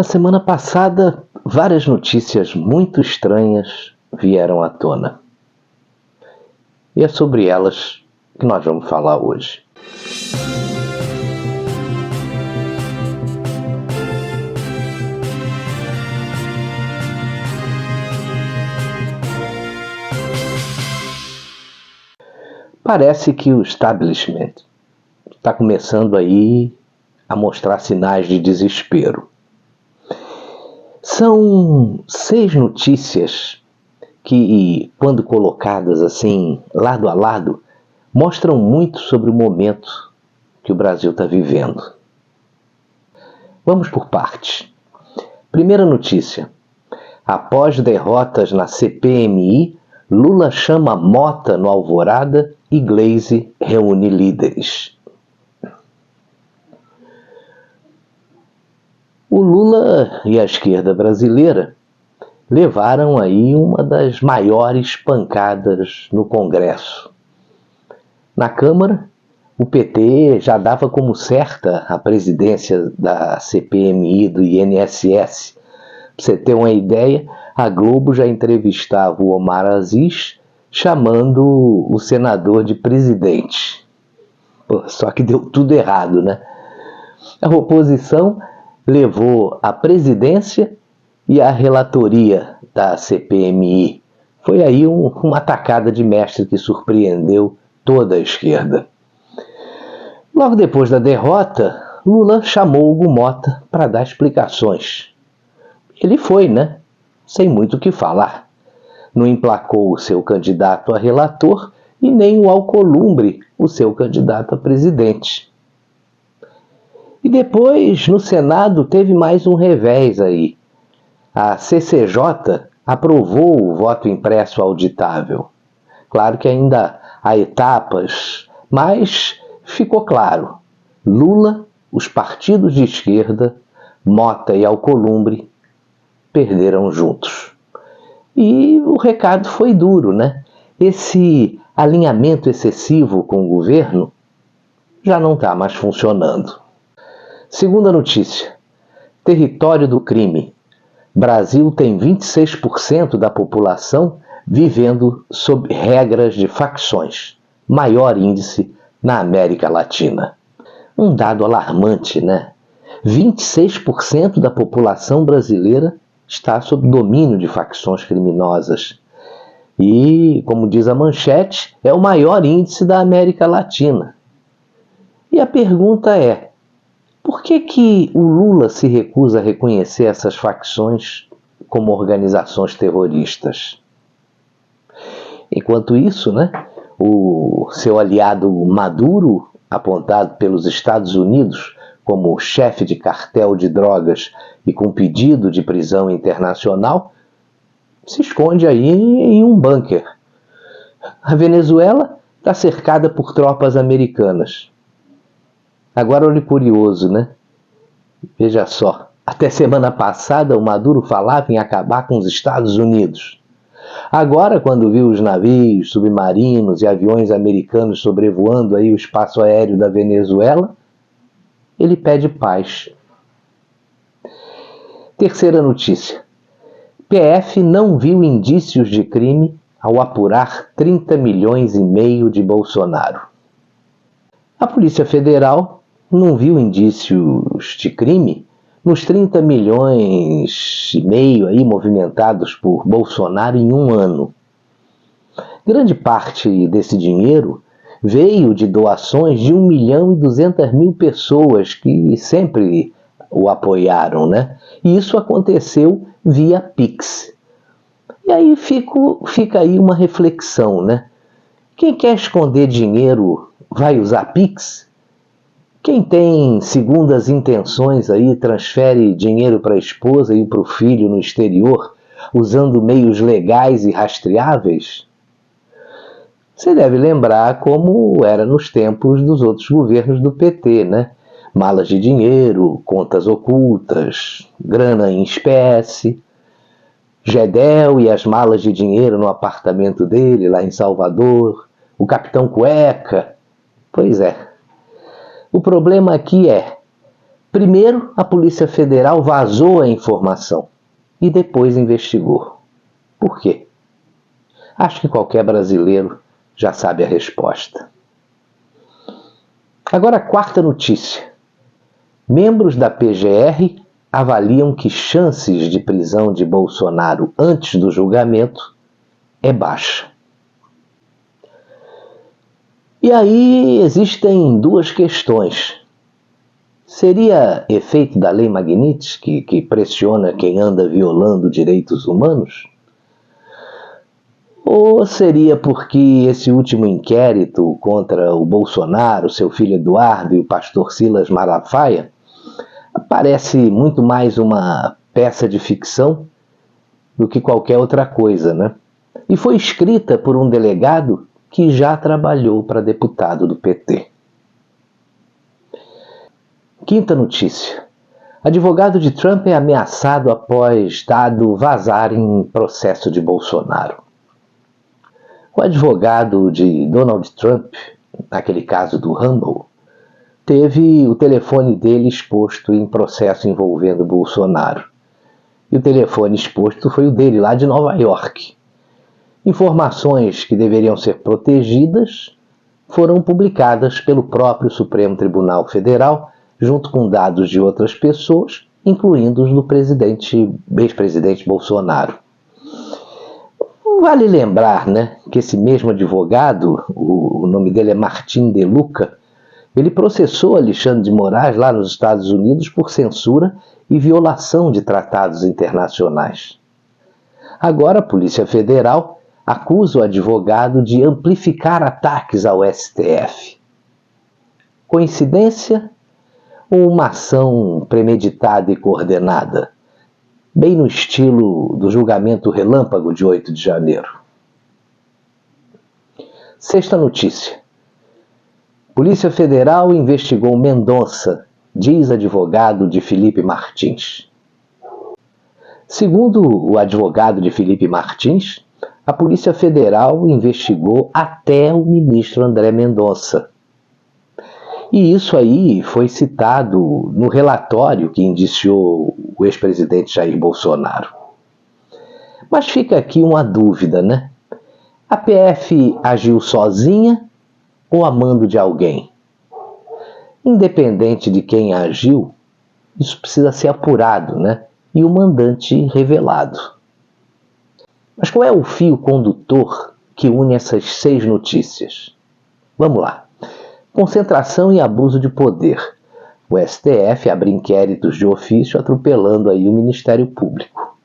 Na semana passada, várias notícias muito estranhas vieram à tona. E é sobre elas que nós vamos falar hoje. Parece que o establishment está começando aí a mostrar sinais de desespero. São 6 notícias que, quando colocadas assim, lado a lado, mostram muito sobre o momento que o Brasil está vivendo. Vamos por partes. Primeira notícia. Após derrotas na CPMI, Lula chama Mota no Alvorada e Gleisi reúne líderes. O Lula e a esquerda brasileira levaram aí uma das maiores pancadas no Congresso. Na Câmara, o PT já dava como certa a presidência da CPMI do INSS. Para você ter uma ideia, a Globo já entrevistava o Omar Aziz chamando o senador de presidente. Só que deu tudo errado, né? A oposição levou a presidência e a relatoria da CPMI. Foi aí uma tacada de mestre que surpreendeu toda a esquerda. Logo depois da derrota, Lula chamou Hugo Mota para dar explicações. Ele foi, né? Sem muito o que falar. Não emplacou o seu candidato a relator e nem o Alcolumbre, o seu candidato a presidente. E depois, no Senado, teve mais um revés aí. A CCJ aprovou o voto impresso auditável. Claro que ainda há etapas, mas ficou claro. Lula, os partidos de esquerda, Mota e Alcolumbre perderam juntos. E o recado foi duro, né? Esse alinhamento excessivo com o governo já não está mais funcionando. Segunda notícia. Território do crime. Brasil tem 26% da população vivendo sob regras de facções. Maior índice na América Latina. Um dado alarmante, né? 26% da população brasileira está sob domínio de facções criminosas. E, como diz a manchete, é o maior índice da América Latina. E a pergunta é, por que o Lula se recusa a reconhecer essas facções como organizações terroristas? Enquanto isso, né, o seu aliado Maduro, apontado pelos Estados Unidos como chefe de cartel de drogas e com pedido de prisão internacional, se esconde aí em um bunker. A Venezuela está cercada por tropas americanas. Agora olhe curioso, né? Veja só, até semana passada o Maduro falava em acabar com os Estados Unidos. Agora, quando viu os navios, submarinos e aviões americanos sobrevoando aí o espaço aéreo da Venezuela, ele pede paz. Terceira notícia. PF não viu indícios de crime ao apurar 30 milhões e meio de Bolsonaro. A Polícia Federal não viu indícios de crime nos 30 milhões e meio aí movimentados por Bolsonaro em um ano. Grande parte desse dinheiro veio de doações de 1.200.000 pessoas que sempre o apoiaram, né? E isso aconteceu via Pix. E aí fica aí uma reflexão, né? Quem quer esconder dinheiro vai usar Pix? Quem tem segundas intenções aí transfere dinheiro para a esposa e para o filho no exterior usando meios legais e rastreáveis? Você deve lembrar como era nos tempos dos outros governos do PT, né? Malas de dinheiro, contas ocultas, grana em espécie, Gedel e as malas de dinheiro no apartamento dele lá em Salvador, o Capitão Cueca. Pois é. O problema aqui é, Primeiro, a Polícia Federal vazou a informação e depois investigou. Por quê? Acho que qualquer brasileiro já sabe a resposta. Agora, a quarta notícia. Membros da PGR avaliam que chances de prisão de Bolsonaro antes do julgamento é baixa. E aí existem duas questões. Seria efeito da Lei Magnitsky, que pressiona quem anda violando direitos humanos? Ou seria porque esse último inquérito contra o Bolsonaro, seu filho Eduardo e o pastor Silas Malafaia parece muito mais uma peça de ficção do que qualquer outra coisa, né? E foi escrita por um delegado que já trabalhou para deputado do PT. Quinta notícia. Advogado de Trump é ameaçado após dado vazar em processo de Bolsonaro. O advogado de Donald Trump, naquele caso do Rumble, teve o telefone dele exposto em processo envolvendo Bolsonaro. E o telefone exposto foi o dele, lá de Nova York. Informações que deveriam ser protegidas foram publicadas pelo próprio Supremo Tribunal Federal, junto com dados de outras pessoas, incluindo os do ex-presidente Bolsonaro. Vale lembrar, né, que esse mesmo advogado, o nome dele é Martim De Luca, ele processou Alexandre de Moraes lá nos Estados Unidos por censura e violação de tratados internacionais. Agora a Polícia Federal acusa o advogado de amplificar ataques ao STF. Coincidência ou uma ação premeditada e coordenada? Bem no estilo do julgamento relâmpago de 8 de janeiro. Sexta notícia. Polícia Federal investigou Mendonça, diz advogado de Felipe Martins. Segundo o advogado de Felipe Martins, a Polícia Federal investigou até o ministro André Mendonça. E isso aí foi citado no relatório que indiciou o ex-presidente Jair Bolsonaro. Mas fica aqui uma dúvida, né? A PF agiu sozinha ou a mando de alguém? Independente de quem agiu, isso precisa ser apurado, né? E o mandante revelado. Mas qual é o fio condutor que une essas 6 notícias? Vamos lá. Concentração e abuso de poder. O STF abre inquéritos de ofício atropelando aí o Ministério Público.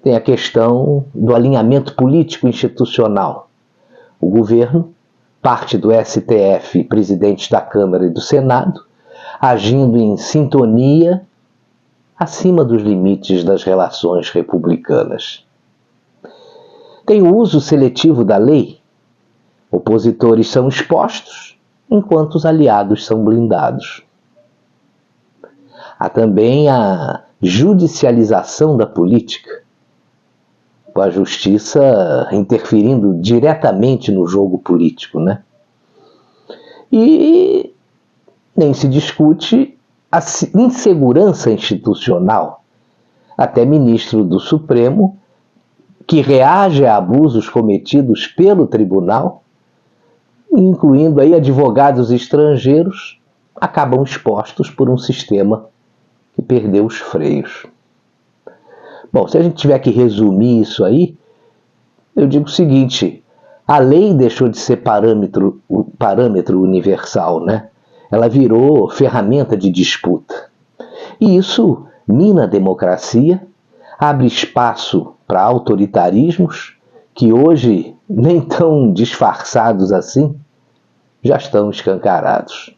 Tem a questão do alinhamento político institucional. O governo, parte do STF, presidentes da Câmara e do Senado, agindo em sintonia acima dos limites das relações republicanas. Tem o uso seletivo da lei. Opositores são expostos, enquanto os aliados são blindados. Há também a judicialização da política, com a justiça interferindo diretamente no jogo político, né? E nem se discute a insegurança institucional. Até ministro do Supremo, que reage a abusos cometidos pelo tribunal, incluindo aí advogados estrangeiros, acabam expostos por um sistema que perdeu os freios. Bom, se a gente tiver que resumir isso aí, eu digo o seguinte: a lei deixou de ser parâmetro universal, né? Ela virou ferramenta de disputa. E isso mina a democracia, abre espaço para autoritarismos que hoje, nem tão disfarçados assim, já estão escancarados.